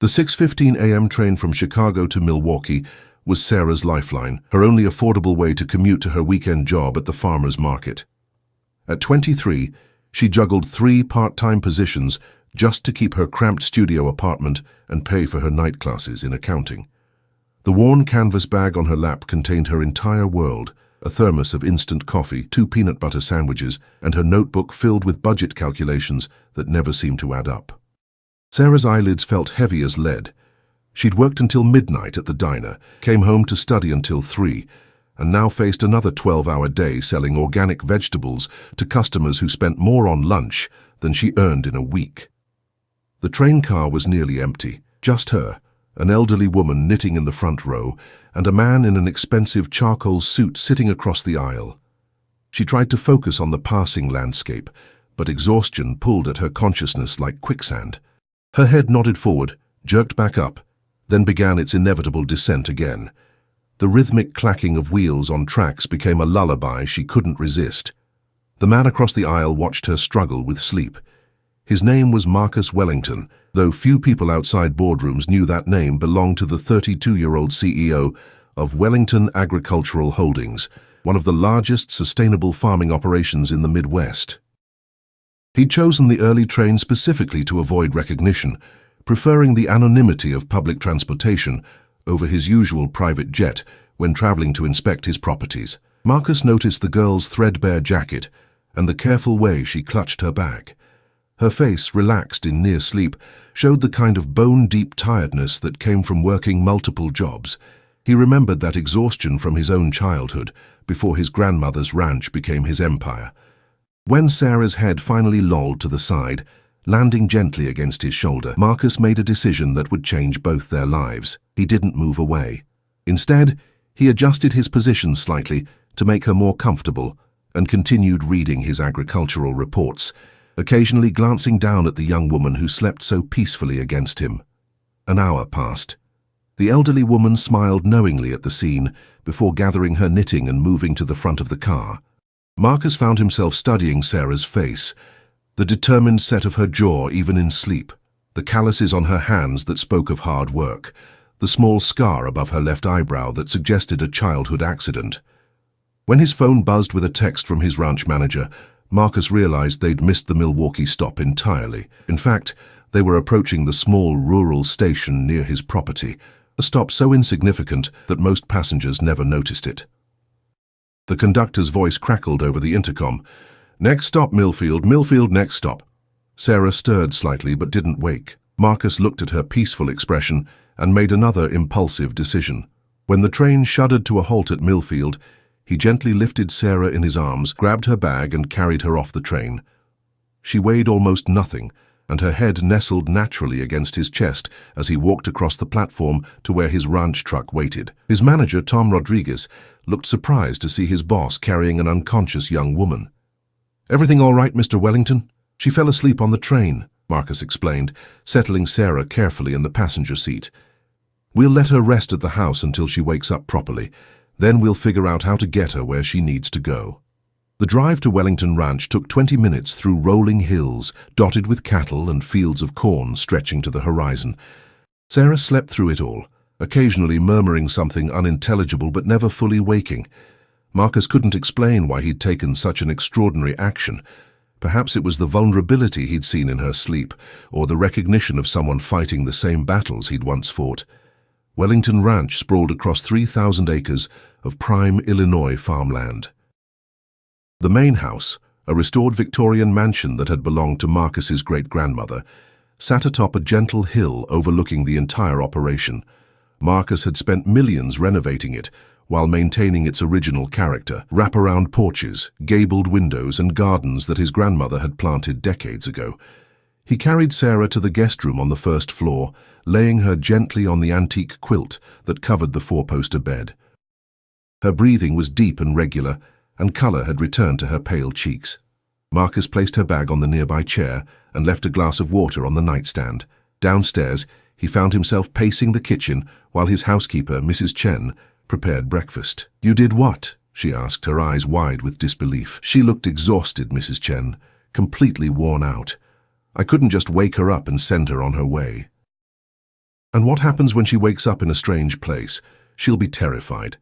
The 6:15 a.m. train from Chicago to Milwaukee was Sarah's lifeline, her only affordable way to commute to her weekend job at the farmer's market. At 23, she juggled 3 part-time positions just to keep her cramped studio apartment and pay for her night classes in accounting. The worn canvas bag on her lap contained her entire world, a thermos of instant coffee, 2 peanut butter sandwiches, and her notebook filled with budget calculations that never seemed to add up. Sarah's eyelids felt heavy as lead. She'd worked until midnight at the diner, came home to study until 3, and now faced another 12-hour day selling organic vegetables to customers who spent more on lunch than she earned in a week. The train car was nearly empty, just her, an elderly woman knitting in the front row, and a man in an expensive charcoal suit sitting across the aisle. She tried to focus on the passing landscape, but exhaustion pulled at her consciousness like quicksand. Her head nodded forward, jerked back up, then began its inevitable descent again. The rhythmic clacking of wheels on tracks became a lullaby she couldn't resist. The man across the aisle watched her struggle with sleep. His name was Marcus Wellington, though few people outside boardrooms knew that name belonged to the 32-year-old CEO of Wellington Agricultural Holdings, one of the largest sustainable farming operations in the Midwest. He'd chosen the early train specifically to avoid recognition, preferring the anonymity of public transportation over his usual private jet when traveling to inspect his properties. Marcus noticed the girl's threadbare jacket and the careful way she clutched her bag. Her face, relaxed in near sleep, showed the kind of bone-deep tiredness that came from working multiple jobs. He remembered that exhaustion from his own childhood, before his grandmother's ranch became his empire. When Sarah's head finally lolled to the side, landing gently against his shoulder, Marcus made a decision that would change both their lives. He didn't move away. Instead, he adjusted his position slightly to make her more comfortable and continued reading his agricultural reports, occasionally glancing down at the young woman who slept so peacefully against him. An hour passed. The elderly woman smiled knowingly at the scene before gathering her knitting and moving to the front of the car. Marcus found himself studying Sarah's face, the determined set of her jaw even in sleep, the calluses on her hands that spoke of hard work, the small scar above her left eyebrow that suggested a childhood accident. When his phone buzzed with a text from his ranch manager, Marcus realized they'd missed the Milwaukee stop entirely. In fact, they were approaching the small rural station near his property, a stop so insignificant that most passengers never noticed it. The conductor's voice crackled over the intercom. "Next stop, Millfield, Millfield, next stop." Sarah stirred slightly but didn't wake. Marcus looked at her peaceful expression and made another impulsive decision. When the train shuddered to a halt at Millfield, he gently lifted Sarah in his arms, grabbed her bag and carried her off the train. She weighed almost nothing, and her head nestled naturally against his chest as he walked across the platform to where his ranch truck waited. His manager, Tom Rodriguez, looked surprised to see his boss carrying an unconscious young woman. "Everything all right, Mr. Wellington? She fell asleep on the train," Marcus explained, settling Sarah carefully in the passenger seat. "We'll let her rest at the house until she wakes up properly. Then we'll figure out how to get her where she needs to go." The drive to Wellington Ranch took 20 minutes through rolling hills, dotted with cattle and fields of corn stretching to the horizon. Sarah slept through it all, occasionally murmuring something unintelligible but never fully waking. Marcus couldn't explain why he'd taken such an extraordinary action. Perhaps it was the vulnerability he'd seen in her sleep, or the recognition of someone fighting the same battles he'd once fought. Wellington Ranch sprawled across 3,000 acres of prime Illinois farmland. The main house, a restored Victorian mansion that had belonged to Marcus's great-grandmother, sat atop a gentle hill overlooking the entire operation. Marcus had spent millions renovating it while maintaining its original character, wraparound porches, gabled windows and gardens that his grandmother had planted decades ago. He carried Sarah to the guest room on the first floor, laying her gently on the antique quilt that covered the 4-poster bed. Her breathing was deep and regular, and color had returned to her pale cheeks. Marcus placed her bag on the nearby chair and left a glass of water on the nightstand. Downstairs, he found himself pacing the kitchen while his housekeeper, Mrs. Chen, prepared breakfast. "You did what?" she asked, her eyes wide with disbelief. She looked exhausted, Mrs. Chen, completely worn out. "I couldn't just wake her up and send her on her way." And what happens when she wakes up in a strange place? She'll be terrified.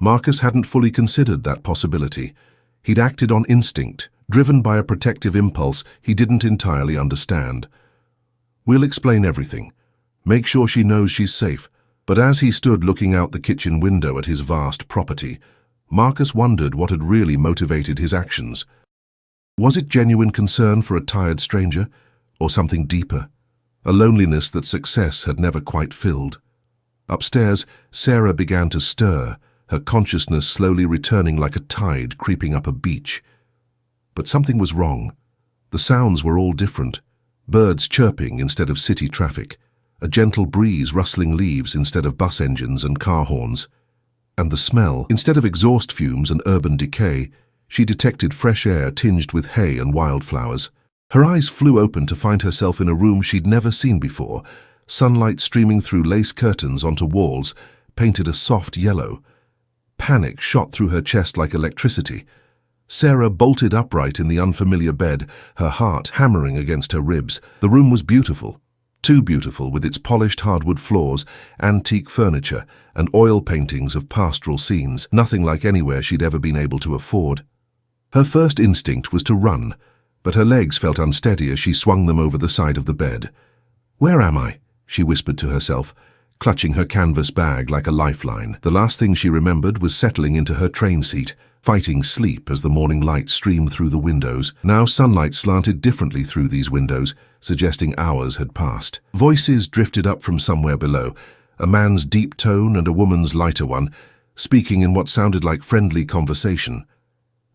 Marcus hadn't fully considered that possibility. He'd acted on instinct, driven by a protective impulse he didn't entirely understand. We'll explain everything. Make sure she knows she's safe. But as he stood looking out the kitchen window at his vast property, Marcus wondered what had really motivated his actions. Was it genuine concern for a tired stranger, or something deeper? A loneliness that success had never quite filled. Upstairs, Sarah began to stir, her consciousness slowly returning like a tide creeping up a beach. But something was wrong. The sounds were all different. Birds chirping instead of city traffic, a gentle breeze rustling leaves instead of bus engines and car horns. And the smell, instead of exhaust fumes and urban decay, she detected fresh air tinged with hay and wildflowers. Her eyes flew open to find herself in a room she'd never seen before, sunlight streaming through lace curtains onto walls, painted a soft yellow. Panic shot through her chest like electricity. Sarah bolted upright in the unfamiliar bed, her heart hammering against her ribs. The room was beautiful. Too beautiful, with its polished hardwood floors, antique furniture, and oil paintings of pastoral scenes, nothing like anywhere she'd ever been able to afford. Her first instinct was to run, but her legs felt unsteady as she swung them over the side of the bed. "Where am I?" she whispered to herself, clutching her canvas bag like a lifeline. The last thing she remembered was settling into her train seat, fighting sleep as the morning light streamed through the windows. Now sunlight slanted differently through these windows, suggesting hours had passed. Voices drifted up from somewhere below, a man's deep tone and a woman's lighter one, speaking in what sounded like friendly conversation.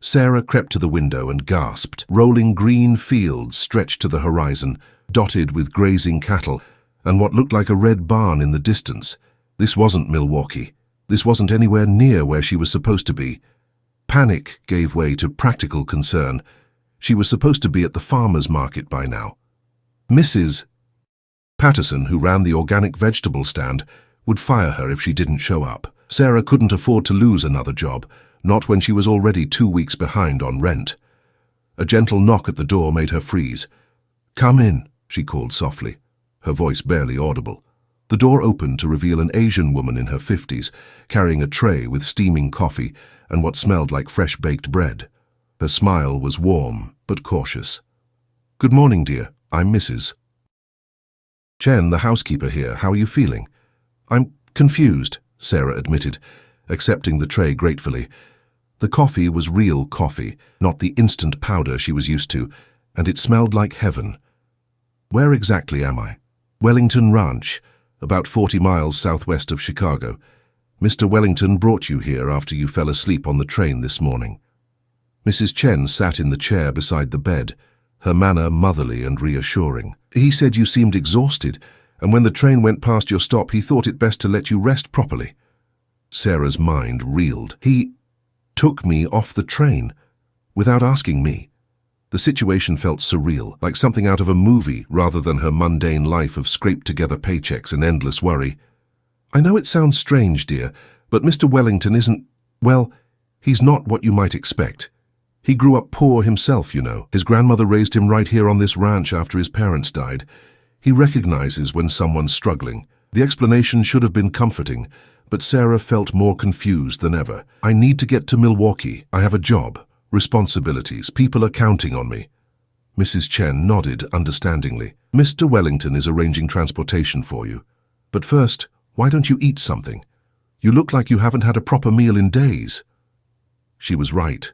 Sarah crept to the window and gasped. Rolling green fields stretched to the horizon, dotted with grazing cattle, and what looked like a red barn in the distance. This wasn't Milwaukee. This wasn't anywhere near where she was supposed to be. Panic gave way to practical concern. She was supposed to be at the farmer's market by now. Mrs. Patterson, who ran the organic vegetable stand, would fire her if she didn't show up. Sarah couldn't afford to lose another job, not when she was already 2 weeks behind on rent. A gentle knock at the door made her freeze. "Come in," she called softly, her voice barely audible. The door opened to reveal an Asian woman in her 50s, carrying a tray with steaming coffee and what smelled like fresh-baked bread. Her smile was warm but cautious. "Good morning, dear. I'm Mrs. Chen, the housekeeper here. How are you feeling?" "I'm confused," Sarah admitted, accepting the tray gratefully. The coffee was real coffee, not the instant powder she was used to, and it smelled like heaven. "Where exactly am I?" "Wellington Ranch, about 40 miles southwest of Chicago. Mr. Wellington brought you here after you fell asleep on the train this morning." Mrs. Chen sat in the chair beside the bed, her manner motherly and reassuring. "He said you seemed exhausted, and when the train went past your stop, he thought it best to let you rest properly." Sarah's mind reeled. "He took me off the train, without asking me." The situation felt surreal, like something out of a movie rather than her mundane life of scraped-together paychecks and endless worry. "I know it sounds strange, dear, but Mr. Wellington isn't, well, he's not what you might expect. He grew up poor himself, you know. His grandmother raised him right here on this ranch after his parents died. He recognizes when someone's struggling." The explanation should have been comforting, but Sarah felt more confused than ever. "I need to get to Milwaukee. I have a job, responsibilities, people are counting on me." Mrs. Chen nodded understandingly. "Mr. Wellington is arranging transportation for you. But first, why don't you eat something? You look like you haven't had a proper meal in days." She was right.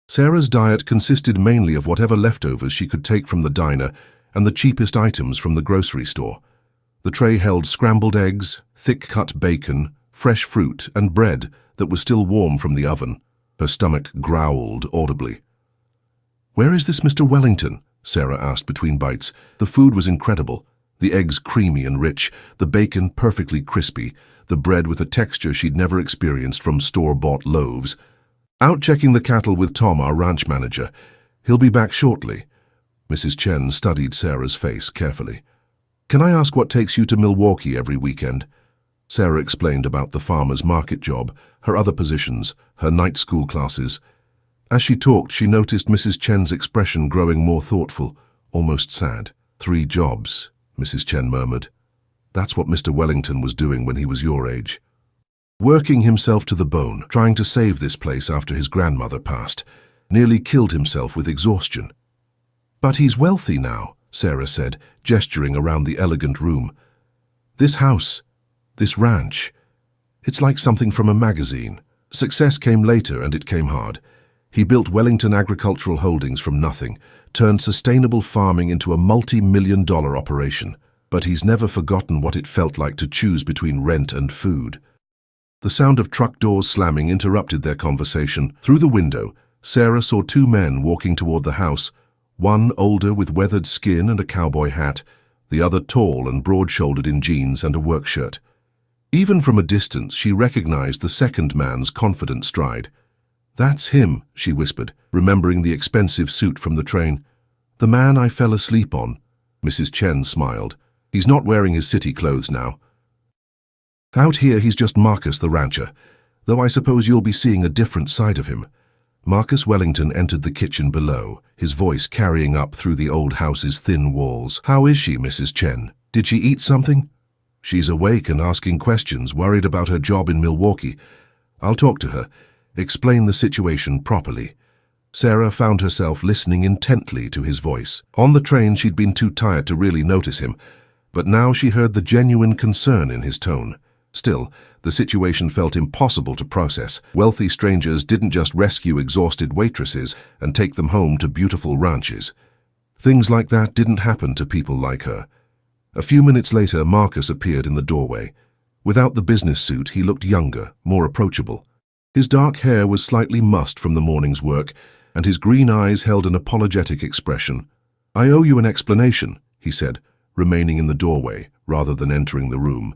Sarah's diet consisted mainly of whatever leftovers she could take from the diner and the cheapest items from the grocery store. The tray held scrambled eggs, thick-cut bacon, fresh fruit, and bread that was still warm from the oven. Her stomach growled audibly. "Where is this Mr. Wellington?" Sarah asked between bites. The food was incredible. The eggs creamy and rich, the bacon perfectly crispy, the bread with a texture she'd never experienced from store-bought loaves. "Out checking the cattle with Tom, our ranch manager. He'll be back shortly." Mrs. Chen studied Sarah's face carefully. "Can I ask what takes you to Milwaukee every weekend?" Sarah explained about the farmer's market job, her other positions, her night school classes. As she talked, she noticed Mrs. Chen's expression growing more thoughtful, almost sad. "3 jobs," Mrs. Chen murmured. That's what Mr. Wellington was doing when he was your age. Working himself to the bone, trying to save this place after his grandmother passed. Nearly killed himself with exhaustion. But he's wealthy now, Sarah said, gesturing around the elegant room. This house, this ranch, it's like something from a magazine. Success came later and it came hard. He built Wellington Agricultural Holdings from nothing, turned sustainable farming into a multi-million-dollar operation. But he's never forgotten what it felt like to choose between rent and food. The sound of truck doors slamming interrupted their conversation. Through the window, Sarah saw two men walking toward the house, one older with weathered skin and a cowboy hat, the other tall and broad-shouldered in jeans and a work shirt. Even from a distance, she recognized the second man's confident stride. "That's him," she whispered, remembering the expensive suit from the train. "The man I fell asleep on." Mrs. Chen smiled. "He's not wearing his city clothes now. Out here, he's just Marcus the rancher, though I suppose you'll be seeing a different side of him." Marcus Wellington entered the kitchen below, his voice carrying up through the old house's thin walls. "How is she, Mrs. Chen? Did she eat something?" "She's awake and asking questions, worried about her job in Milwaukee. I'll talk to her, explain the situation properly." Sarah found herself listening intently to his voice. On the train, she'd been too tired to really notice him, but now she heard the genuine concern in his tone. Still, the situation felt impossible to process. Wealthy strangers didn't just rescue exhausted waitresses and take them home to beautiful ranches. Things like that didn't happen to people like her. A few minutes later, Marcus appeared in the doorway. Without the business suit, he looked younger, more approachable. His dark hair was slightly mussed from the morning's work, and his green eyes held an apologetic expression. "I owe you an explanation," he said, remaining in the doorway rather than entering the room.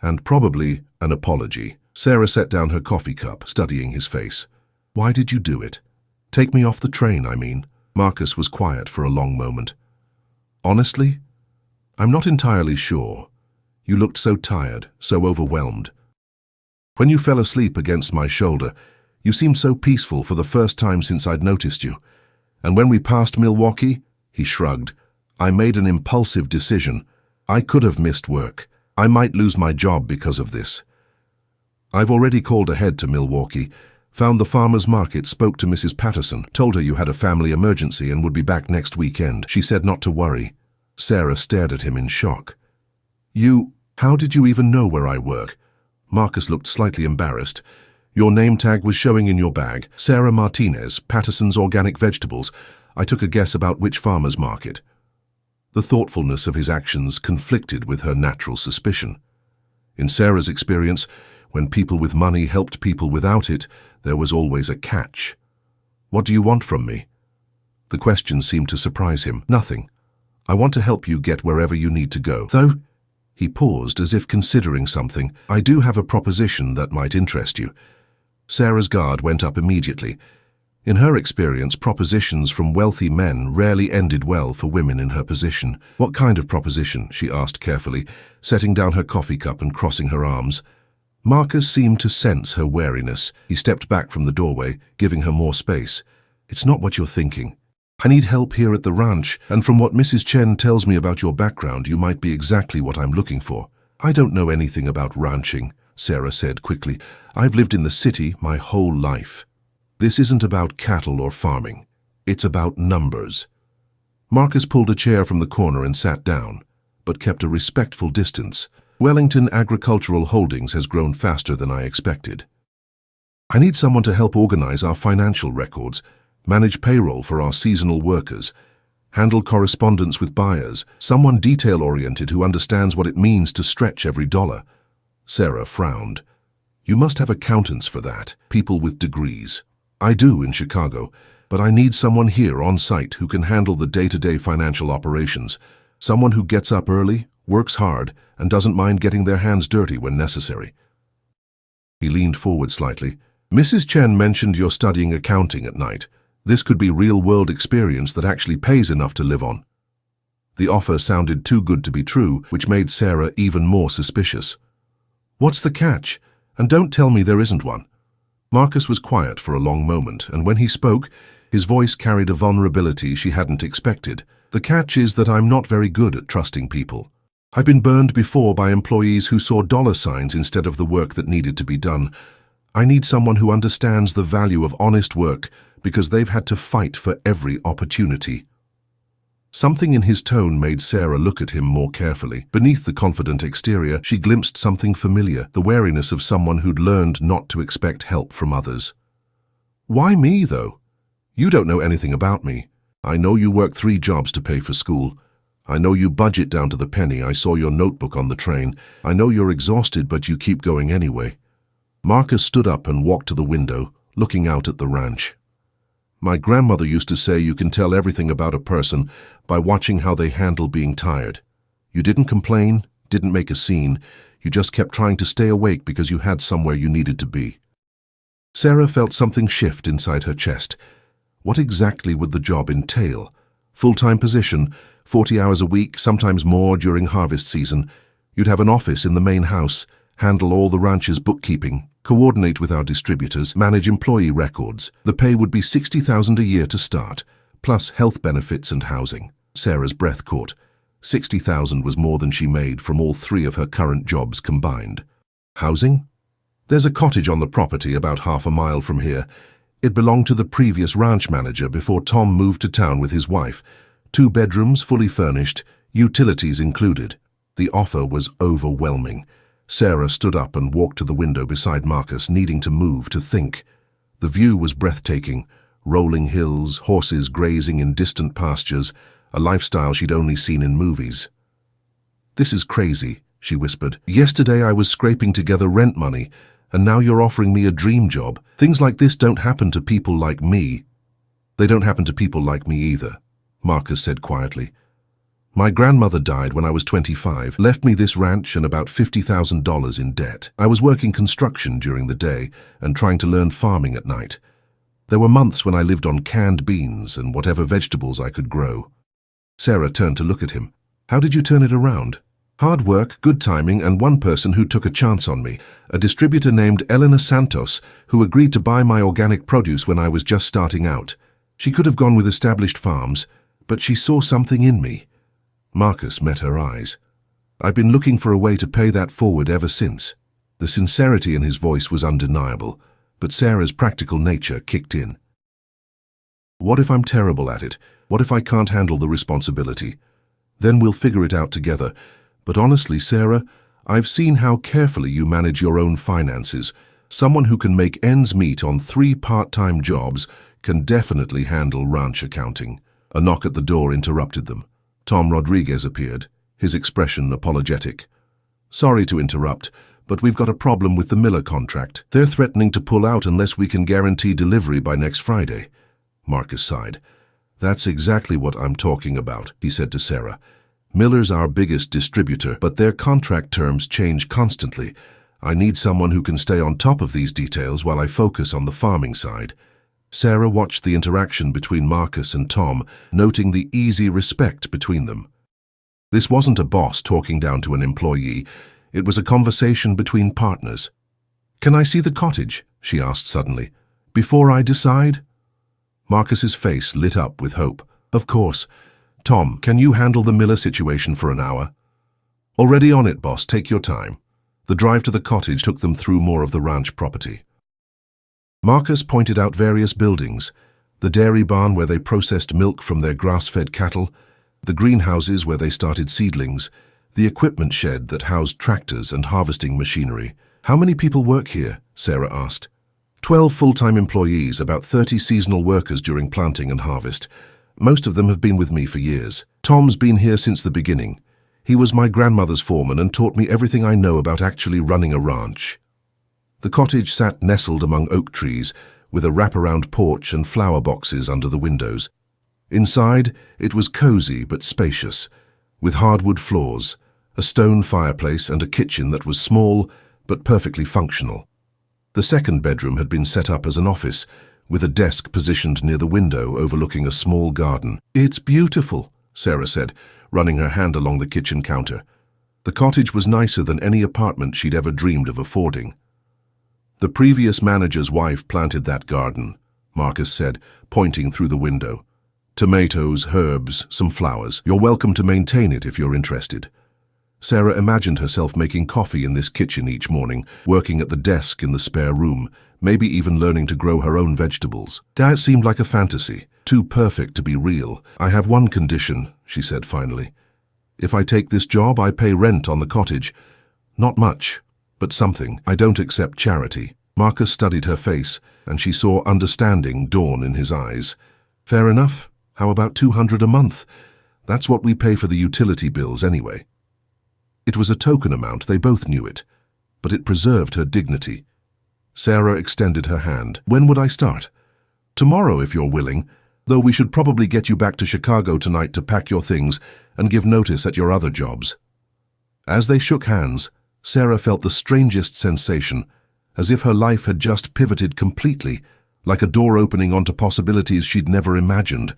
"And probably an apology." Sarah set down her coffee cup, studying his face. "Why did you do it? Take me off the train, I mean." Marcus was quiet for a long moment. "Honestly, I'm not entirely sure. You looked so tired, so overwhelmed. When you fell asleep against my shoulder, you seemed so peaceful for the first time since I'd noticed you. And when we passed Milwaukee," he shrugged, "I made an impulsive decision. I could have missed work. I might lose my job because of this. I've already called ahead to Milwaukee, found the farmer's market, spoke to Mrs. Patterson, told her you had a family emergency and would be back next weekend. She said not to worry." Sarah stared at him in shock. How did you even know where I work?" Marcus looked slightly embarrassed. "Your name tag was showing in your bag. Sarah Martinez, Patterson's Organic Vegetables. I took a guess about which farmer's market." The thoughtfulness of his actions conflicted with her natural suspicion. In Sarah's experience, when people with money helped people without it, there was always a catch. "What do you want from me?" The question seemed to surprise him. "Nothing. I want to help you get wherever you need to go. Though," he paused as if considering something, "I do have a proposition that might interest you." Sarah's guard went up immediately. In her experience, propositions from wealthy men rarely ended well for women in her position. "What kind of proposition?" she asked carefully, setting down her coffee cup and crossing her arms. Marcus seemed to sense her wariness. He stepped back from the doorway, giving her more space. "It's not what you're thinking. I need help here at the ranch, and from what Mrs. Chen tells me about your background, you might be exactly what I'm looking for." "I don't know anything about ranching," Sarah said quickly. "I've lived in the city my whole life. This isn't about cattle or farming. It's about numbers." Marcus pulled a chair from the corner and sat down, but kept a respectful distance. "Wellington Agricultural Holdings has grown faster than I expected. I need someone to help organize our financial records, manage payroll for our seasonal workers, handle correspondence with buyers, someone detail-oriented who understands what it means to stretch every dollar." Sarah frowned. "You must have accountants for that, people with degrees." "I do in Chicago, but I need someone here on site who can handle the day-to-day financial operations, someone who gets up early, works hard, and doesn't mind getting their hands dirty when necessary." He leaned forward slightly. "Mrs. Chen mentioned you're studying accounting at night. This could be real-world experience that actually pays enough to live on." The offer sounded too good to be true, which made Sarah even more suspicious. "What's the catch? And don't tell me there isn't one." Marcus was quiet for a long moment, and when he spoke, his voice carried a vulnerability she hadn't expected. "The catch is that I'm not very good at trusting people. I've been burned before by employees who saw dollar signs instead of the work that needed to be done. I need someone who understands the value of honest work because they've had to fight for every opportunity. Something in his tone made Sarah look at him more carefully. Beneath the confident exterior, she glimpsed something familiar, the wariness of someone who'd learned not to expect help from others. Why me, though? You don't know anything about me. I know you work 3 jobs to pay for school. I know you budget down to the penny. I saw your notebook on the train. I know you're exhausted, but you keep going anyway. Marcus stood up and walked to the window, looking out at the ranch. My grandmother used to say you can tell everything about a person by watching how they handle being tired. You didn't complain, didn't make a scene. You just kept trying to stay awake because you had somewhere you needed to be. Sarah felt something shift inside her chest. What exactly would the job entail? Full-time position, 40 hours a week, sometimes more during harvest season. You'd have an office in the main house, handle all the ranch's bookkeeping, coordinate with our distributors, manage employee records. The pay would be $60,000 a year to start, plus health benefits and housing. Sarah's breath caught. $60,000 was more than she made from all 3 of her current jobs combined. Housing? There's a cottage on the property about half a mile from here. It belonged to the previous ranch manager before Tom moved to town with his wife. 2 bedrooms, fully furnished, utilities included. The offer was overwhelming. Sarah stood up and walked to the window beside Marcus, needing to move to think. The view was breathtaking. Rolling hills, horses grazing in distant pastures, a lifestyle she'd only seen in movies. This is crazy, she whispered. Yesterday I was scraping together rent money, and now you're offering me a dream job. Things like this don't happen to people like me. They don't happen to people like me either, Marcus said quietly. My grandmother died when I was 25, left me this ranch and about $50,000 in debt. I was working construction during the day and trying to learn farming at night. There were months when I lived on canned beans and whatever vegetables I could grow. Sarah turned to look at him. How did you turn it around? Hard work, good timing, and one person who took a chance on me, a distributor named Elena Santos, who agreed to buy my organic produce when I was just starting out. She could have gone with established farms, but she saw something in me. Marcus met her eyes. I've been looking for a way to pay that forward ever since. The sincerity in his voice was undeniable, but Sarah's practical nature kicked in. What if I'm terrible at it? What if I can't handle the responsibility? Then we'll figure it out together. But honestly, Sarah, I've seen how carefully you manage your own finances. Someone who can make ends meet on 3 part-time jobs can definitely handle ranch accounting. A knock at the door interrupted them. Tom Rodriguez appeared, his expression apologetic. Sorry to interrupt, but we've got a problem with the Miller contract. They're threatening to pull out unless we can guarantee delivery by next Friday. Marcus sighed. That's exactly what I'm talking about, he said to Sarah. Miller's our biggest distributor, but their contract terms change constantly. I need someone who can stay on top of these details while I focus on the farming side. Sarah watched the interaction between Marcus and Tom, noting the easy respect between them. This wasn't a boss talking down to an employee. It was a conversation between partners. Can I see the cottage? She asked suddenly. Before I decide? Marcus's face lit up with hope. Of course. Tom, can you handle the Miller situation for an hour? Already on it, boss. Take your time. The drive to the cottage took them through more of the ranch property. Marcus pointed out various buildings, the dairy barn where they processed milk from their grass-fed cattle, the greenhouses where they started seedlings, the equipment shed that housed tractors and harvesting machinery. How many people work here? Sarah asked. 12 full-time employees, about 30 seasonal workers during planting and harvest. Most of them have been with me for years. Tom's been here since the beginning. He was my grandmother's foreman and taught me everything I know about actually running a ranch. The cottage sat nestled among oak trees, with a wraparound porch and flower boxes under the windows. Inside, it was cozy but spacious, with hardwood floors, a stone fireplace and a kitchen that was small but perfectly functional. The second bedroom had been set up as an office, with a desk positioned near the window overlooking a small garden. It's beautiful, Sarah said, running her hand along the kitchen counter. The cottage was nicer than any apartment she'd ever dreamed of affording. The previous manager's wife planted that garden, Marcus said, pointing through the window. Tomatoes, herbs, some flowers. You're welcome to maintain it if you're interested. Sarah imagined herself making coffee in this kitchen each morning, working at the desk in the spare room, maybe even learning to grow her own vegetables. That seemed like a fantasy, too perfect to be real. "I have one condition," she said finally. "If I take this job, I pay rent on the cottage. Not much, but something. I don't accept charity." Marcus studied her face, and she saw understanding dawn in his eyes. "Fair enough. How about $200 a month? That's what we pay for the utility bills anyway." It was a token amount, they both knew it, but it preserved her dignity. Sarah extended her hand. "When would I start?" "Tomorrow, if you're willing, though we should probably get you back to Chicago tonight to pack your things and give notice at your other jobs." As they shook hands, Sarah felt the strangest sensation, as if her life had just pivoted completely, like a door opening onto possibilities she'd never imagined.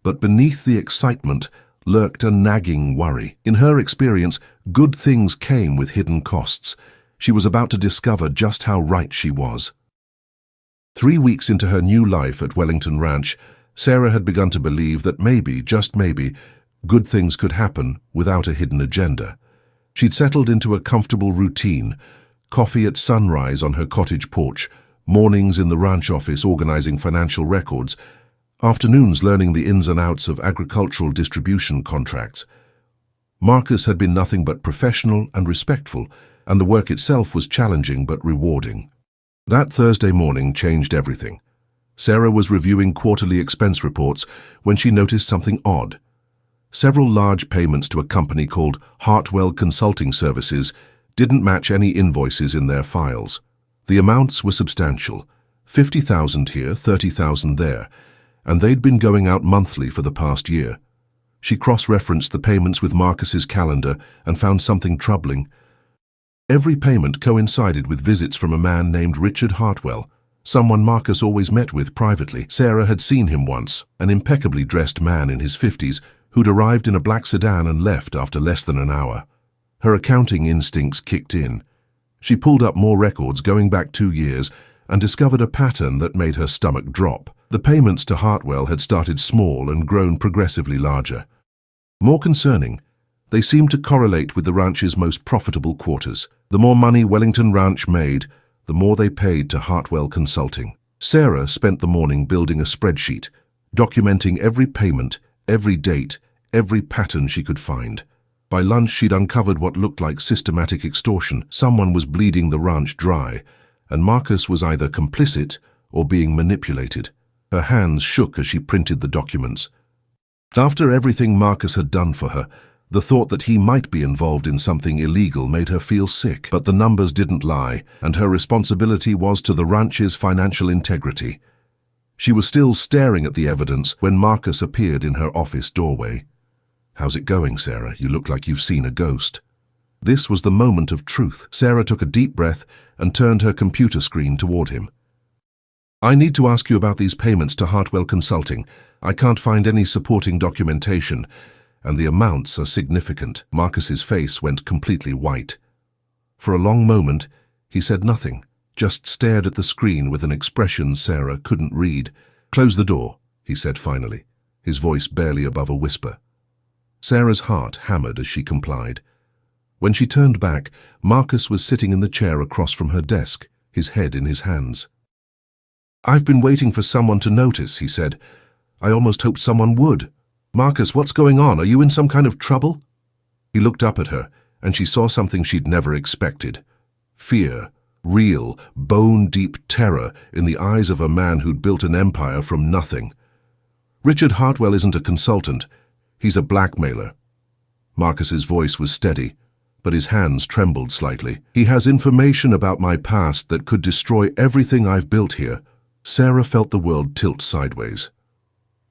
But beneath the excitement lurked a nagging worry. In her experience, good things came with hidden costs. She was about to discover just how right she was. 3 weeks into her new life at Wellington Ranch, Sarah had begun to believe that maybe, just maybe, good things could happen without a hidden agenda. She'd settled into a comfortable routine: coffee at sunrise on her cottage porch, mornings in the ranch office organizing financial records, afternoons learning the ins and outs of agricultural distribution contracts. Marcus had been nothing but professional and respectful, and the work itself was challenging but rewarding. That Thursday morning changed everything. Sarah was reviewing quarterly expense reports when she noticed something odd. Several large payments to a company called Hartwell Consulting Services didn't match any invoices in their files. The amounts were substantial: 50,000 here, 30,000 there, and they'd been going out monthly for the past year. She cross-referenced the payments with Marcus's calendar and found something troubling. Every payment coincided with visits from a man named Richard Hartwell, someone Marcus always met with privately. Sarah had seen him once, an impeccably dressed man in his 50s who'd arrived in a black sedan and left after less than an hour. Her accounting instincts kicked in. She pulled up more records going back 2 years and discovered a pattern that made her stomach drop. The payments to Hartwell had started small and grown progressively larger. More concerning, they seemed to correlate with the ranch's most profitable quarters. The more money Wellington Ranch made, the more they paid to Hartwell Consulting. Sarah spent the morning building a spreadsheet, documenting every payment, every date, every pattern she could find. By lunch, she'd uncovered what looked like systematic extortion. Someone was bleeding the ranch dry, and Marcus was either complicit or being manipulated. Her hands shook as she printed the documents. After everything Marcus had done for her, the thought that he might be involved in something illegal made her feel sick. But the numbers didn't lie, and her responsibility was to the ranch's financial integrity. She was still staring at the evidence when Marcus appeared in her office doorway. "How's it going, Sarah? You look like you've seen a ghost." This was the moment of truth. Sarah took a deep breath and turned her computer screen toward him. "I need to ask you about these payments to Hartwell Consulting. I can't find any supporting documentation, and the amounts are significant." Marcus's face went completely white. For a long moment, he said nothing, just stared at the screen with an expression Sarah couldn't read. "Close the door," he said finally, his voice barely above a whisper. Sarah's heart hammered as she complied. When she turned back, Marcus was sitting in the chair across from her desk, his head in his hands. "I've been waiting for someone to notice," he said. "I almost hoped someone would. Marcus, what's going on? Are you in some kind of trouble?" He looked up at her, and she saw something she'd never expected. Fear, real, bone-deep terror in the eyes of a man who'd built an empire from nothing. "Richard Hartwell isn't a consultant. He's a blackmailer." Marcus's voice was steady, but his hands trembled slightly. "He has information about my past that could destroy everything I've built here." Sarah felt the world tilt sideways.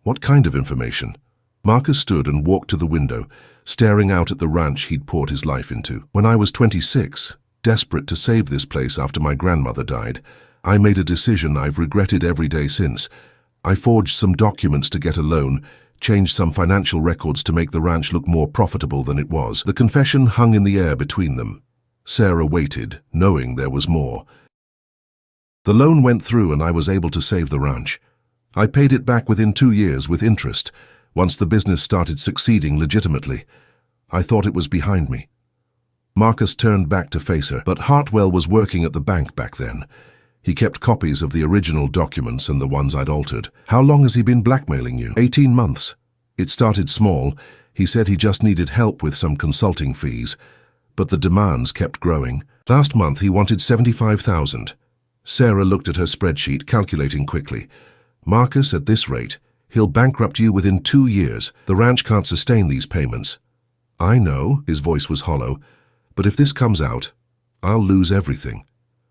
What kind of information? Marcus stood and walked to the window, staring out at the ranch he'd poured his life into. "When I was 26, desperate to save this place after my grandmother died, I made a decision I've regretted every day since. I forged some documents to get a loan, changed some financial records to make the ranch look more profitable than it was." The confession hung in the air between them. Sarah waited, knowing there was more. "The loan went through and I was able to save the ranch. I paid it back within 2 years with interest, once the business started succeeding legitimately. I thought it was behind me. Marcus turned back to face her, but Hartwell was working at the bank back then. He kept copies of the original documents and the ones I'd altered. How long has he been blackmailing you? 18 months. It started small. He said he just needed help with some consulting fees, but the demands kept growing. Last month he wanted 75,000. Sarah looked at her spreadsheet, calculating quickly. Marcus, at this rate, he'll bankrupt you within 2 years. The ranch can't sustain these payments. I know, his voice was hollow, but if this comes out, I'll lose everything.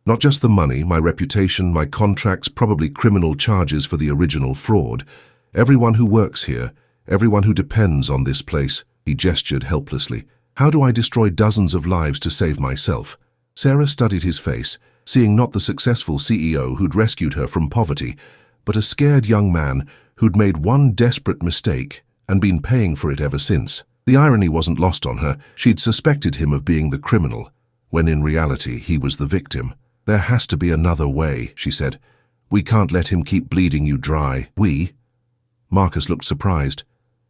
Not just the money, my reputation, my contracts, probably criminal charges for the original fraud. Everyone who works here, everyone who depends on this place. He gestured helplessly. How do I destroy dozens of lives to save myself? Sarah studied his face, seeing not the successful CEO who'd rescued her from poverty, but a scared young man who'd made one desperate mistake and been paying for it ever since. The irony wasn't lost on her. She'd suspected him of being the criminal, when in reality he was the victim. There has to be another way, she said. We can't let him keep bleeding you dry. We? Marcus looked surprised.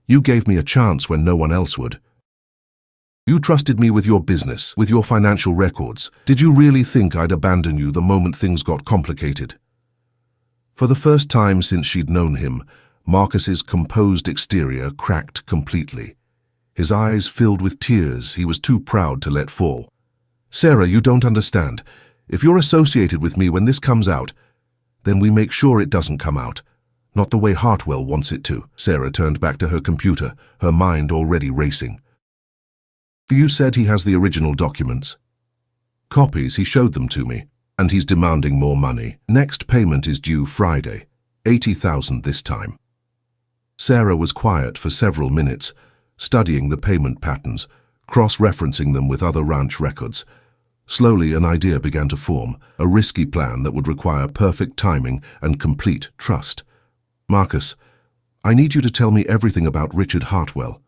You gave me a chance when no one else would. You trusted me with your business, with your financial records. Did you really think I'd abandon you the moment things got complicated? For the first time since she'd known him, Marcus's composed exterior cracked completely. His eyes filled with tears he was too proud to let fall. Sarah, you don't understand. If you're associated with me when this comes out, then we make sure it doesn't come out. Not the way Hartwell wants it to. Sarah turned back to her computer, her mind already racing. You said he has the original documents. Copies, he showed them to me, and he's demanding more money. Next payment is due Friday, 80,000 this time. Sarah was quiet for several minutes, studying the payment patterns, cross-referencing them with other ranch records. Slowly, an idea began to form, a risky plan that would require perfect timing and complete trust. Marcus, I need you to tell me everything about Richard Hartwell.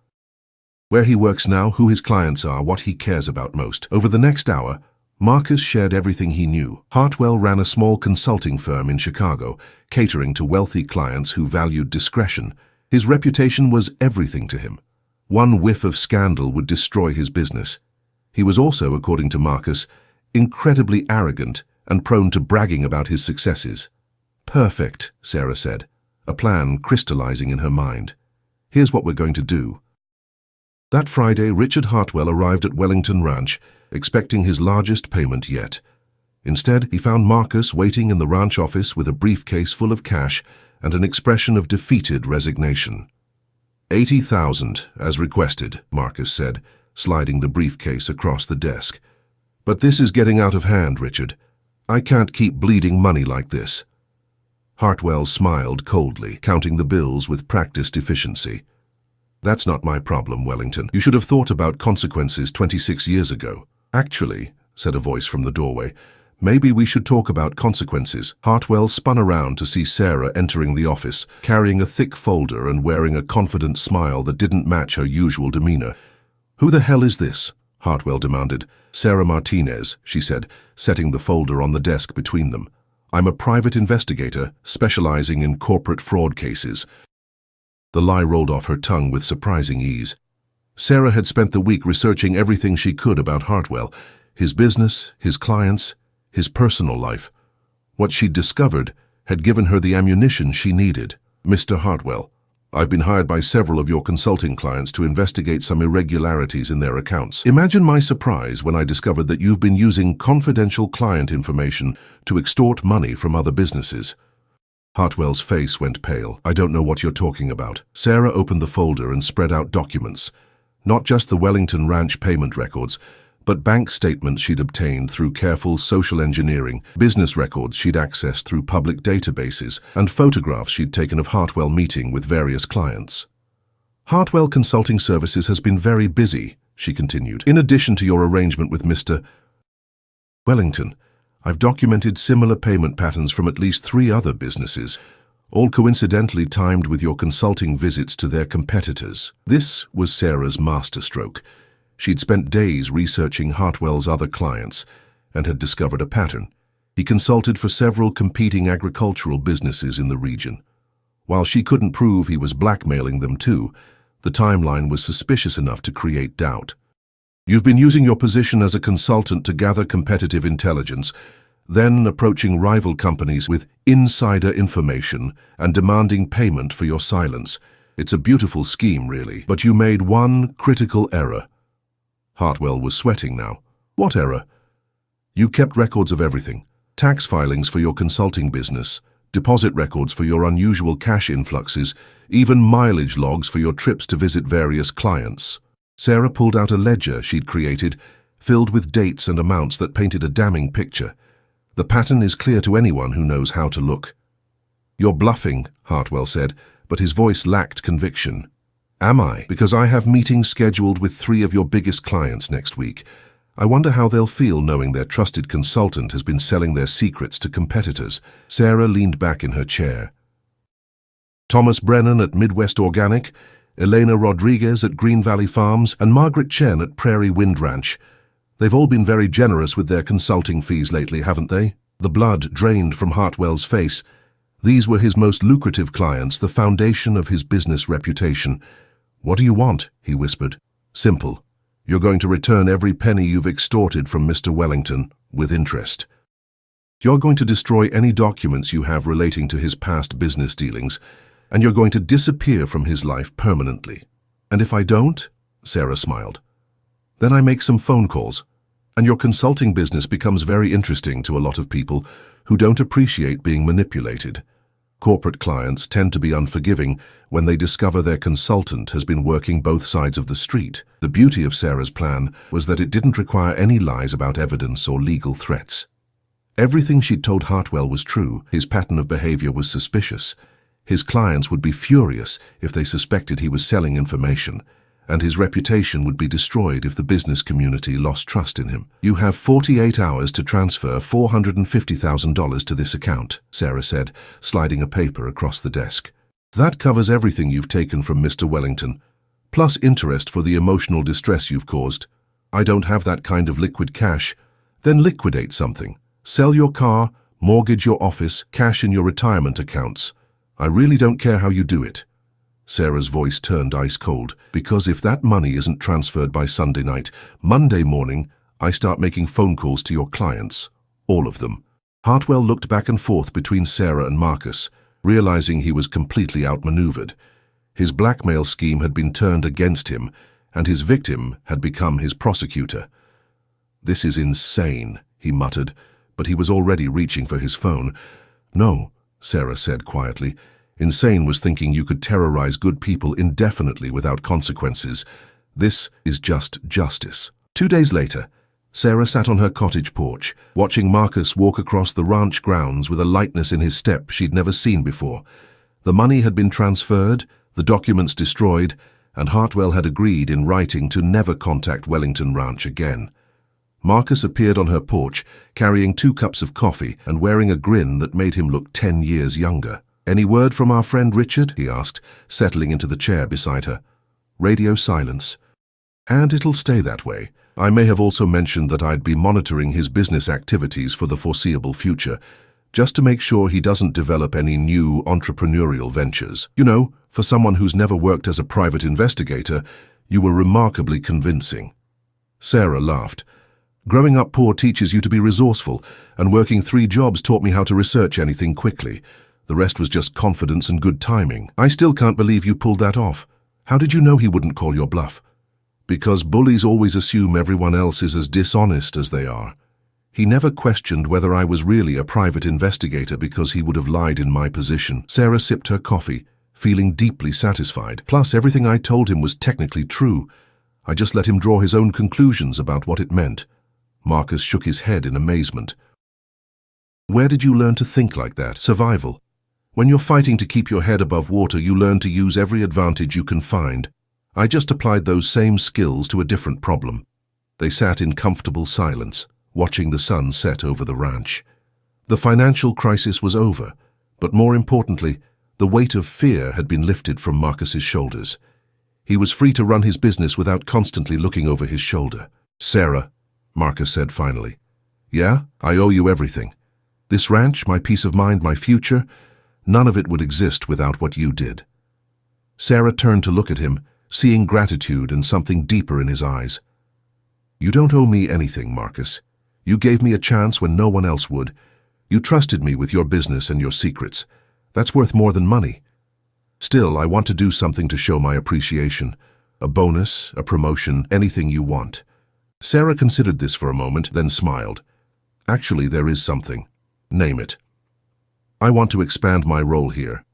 Where he works now, who his clients are, what he cares about most. Over the next hour, Marcus shared everything he knew. Hartwell ran a small consulting firm in Chicago, catering to wealthy clients who valued discretion. His reputation was everything to him. One whiff of scandal would destroy his business. He was also, according to Marcus, incredibly arrogant and prone to bragging about his successes. Perfect, Sarah said, a plan crystallizing in her mind. Here's what we're going to do. That Friday, Richard Hartwell arrived at Wellington Ranch, expecting his largest payment yet. Instead, he found Marcus waiting in the ranch office with a briefcase full of cash and an expression of defeated resignation. 80,000, as requested, Marcus said, sliding the briefcase across the desk. But this is getting out of hand, Richard. I can't keep bleeding money like this. Hartwell smiled coldly, counting the bills with practiced efficiency. That's not my problem, Wellington. You should have thought about consequences 26 years ago. Actually, said a voice from the doorway, maybe we should talk about consequences. Hartwell spun around to see Sarah entering the office, carrying a thick folder and wearing a confident smile that didn't match her usual demeanor. Who the hell is this? Hartwell demanded. Sarah Martinez, she said, setting the folder on the desk between them. I'm a private investigator specializing in corporate fraud cases. The lie rolled off her tongue with surprising ease. Sarah had spent the week researching everything she could about Hartwell, his business, his clients, his personal life. What she'd discovered had given her the ammunition she needed. Mr. Hartwell, I've been hired by several of your consulting clients to investigate some irregularities in their accounts. Imagine my surprise when I discovered that you've been using confidential client information to extort money from other businesses. Hartwell's face went pale. I don't know what you're talking about. Sarah opened the folder and spread out documents. Not just the Wellington Ranch payment records, but bank statements she'd obtained through careful social engineering, business records she'd accessed through public databases, and photographs she'd taken of Hartwell meeting with various clients. Hartwell Consulting Services has been very busy, she continued. In addition to your arrangement with Mr. Wellington, I've documented similar payment patterns from at least 3 other businesses, all coincidentally timed with your consulting visits to their competitors. This was Sarah's masterstroke. She'd spent days researching Hartwell's other clients and had discovered a pattern. He consulted for several competing agricultural businesses in the region. While she couldn't prove he was blackmailing them too, the timeline was suspicious enough to create doubt. You've been using your position as a consultant to gather competitive intelligence, then approaching rival companies with insider information and demanding payment for your silence. It's a beautiful scheme, really, but you made one critical error. Hartwell was sweating now. What error? You kept records of everything. Tax filings for your consulting business, deposit records for your unusual cash influxes, even mileage logs for your trips to visit various clients. Sarah pulled out a ledger she'd created, filled with dates and amounts that painted a damning picture. The pattern is clear to anyone who knows how to look. You're bluffing, Hartwell said, but his voice lacked conviction. Am I? Because I have meetings scheduled with 3 of your biggest clients next week. I wonder how they'll feel knowing their trusted consultant has been selling their secrets to competitors. Sarah leaned back in her chair. Thomas Brennan at Midwest Organic, Elena Rodriguez at Green Valley Farms, and Margaret Chen at Prairie Wind Ranch. They've all been very generous with their consulting fees lately, haven't they? The blood drained from Hartwell's face. These were his most lucrative clients, the foundation of his business reputation. What do you want? He whispered. Simple. You're going to return every penny you've extorted from Mr. Wellington, with interest. You're going to destroy any documents you have relating to his past business dealings, and you're going to disappear from his life permanently. And if I don't, Sarah smiled, then I make some phone calls, and your consulting business becomes very interesting to a lot of people who don't appreciate being manipulated. Corporate clients tend to be unforgiving when they discover their consultant has been working both sides of the street. The beauty of Sarah's plan was that it didn't require any lies about evidence or legal threats. Everything she'd told Hartwell was true. His pattern of behavior was suspicious. His clients would be furious if they suspected he was selling information, and his reputation would be destroyed if the business community lost trust in him. You have 48 hours to transfer $450,000 to this account, Sarah said, sliding a paper across the desk. That covers everything you've taken from Mr. Wellington, plus interest for the emotional distress you've caused. I don't have that kind of liquid cash. Then liquidate something. Sell your car, mortgage your office, cash in your retirement accounts. I really don't care how you do it. Sarah's voice turned ice cold. Because if that money isn't transferred by Sunday night, Monday morning, I start making phone calls to your clients. All of them. Hartwell looked back and forth between Sarah and Marcus, realizing he was completely outmaneuvered. His blackmail scheme had been turned against him, and his victim had become his prosecutor. This is insane, he muttered, but he was already reaching for his phone. No, Sarah said quietly. Insane was thinking you could terrorize good people indefinitely without consequences. This is just justice. 2 days later, Sarah sat on her cottage porch, watching Marcus walk across the ranch grounds with a lightness in his step she'd never seen before. The money had been transferred, the documents destroyed, and Hartwell had agreed in writing to never contact Wellington Ranch again. Marcus appeared on her porch, carrying 2 cups of coffee and wearing a grin that made him look 10 years younger. Any word from our friend Richard? He asked, settling into the chair beside her. Radio silence. And it'll stay that way. I may have also mentioned that I'd be monitoring his business activities for the foreseeable future, just to make sure he doesn't develop any new entrepreneurial ventures. You know, for someone who's never worked as a private investigator, you were remarkably convincing. Sarah laughed. Growing up poor teaches you to be resourceful, and working 3 jobs taught me how to research anything quickly. The rest was just confidence and good timing. I still can't believe you pulled that off. How did you know he wouldn't call your bluff? Because bullies always assume everyone else is as dishonest as they are. He never questioned whether I was really a private investigator because he would have lied in my position. Sarah sipped her coffee, feeling deeply satisfied. Plus, everything I told him was technically true. I just let him draw his own conclusions about what it meant. Marcus shook his head in amazement. Where did you learn to think like that? Survival. When you're fighting to keep your head above water, you learn to use every advantage you can find. I just applied those same skills to a different problem. They sat in comfortable silence, watching the sun set over the ranch. The financial crisis was over, but more importantly, the weight of fear had been lifted from Marcus's shoulders. He was free to run his business without constantly looking over his shoulder. Sarah, Marcus said finally. Yeah, I owe you everything. This ranch, my peace of mind, my future, none of it would exist without what you did. Sarah turned to look at him, seeing gratitude and something deeper in his eyes. You don't owe me anything, Marcus. You gave me a chance when no one else would. You trusted me with your business and your secrets. That's worth more than money. Still, I want to do something to show my appreciation. A bonus, a promotion, anything you want. Sarah considered this for a moment, then smiled. Actually, there is something. Name it. I want to expand my role here.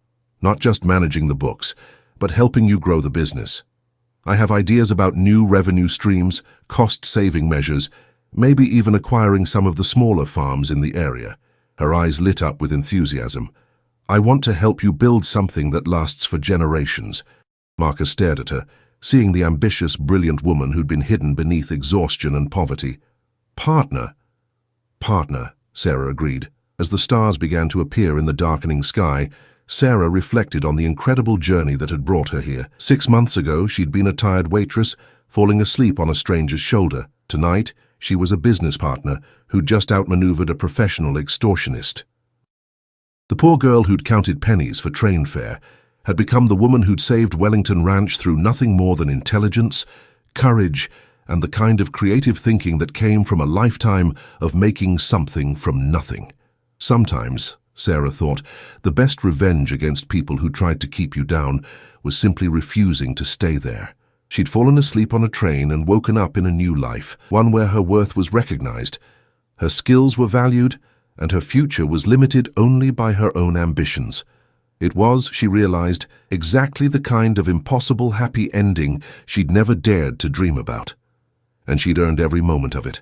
Not just managing the books, but helping you grow the business. I have ideas about new revenue streams, cost-saving measures, maybe even acquiring some of the smaller farms in the area. Her eyes lit up with enthusiasm. I want to help you build something that lasts for generations. Marcus stared at her, seeing the ambitious, brilliant woman who'd been hidden beneath exhaustion and poverty. Partner. Partner, Sarah agreed. As the stars began to appear in the darkening sky, Sarah reflected on the incredible journey that had brought her here. 6 months ago, she'd been a tired waitress, falling asleep on a stranger's shoulder. Tonight, she was a business partner who'd just outmaneuvered a professional extortionist. The poor girl who'd counted pennies for train fare had become the woman who'd saved Wellington Ranch through nothing more than intelligence, courage, and the kind of creative thinking that came from a lifetime of making something from nothing. Sometimes, Sarah thought, the best revenge against people who tried to keep you down was simply refusing to stay there. She'd fallen asleep on a train and woken up in a new life, one where her worth was recognized, her skills were valued, and her future was limited only by her own ambitions. It was, she realized, exactly the kind of impossible happy ending she'd never dared to dream about. And she'd earned every moment of it.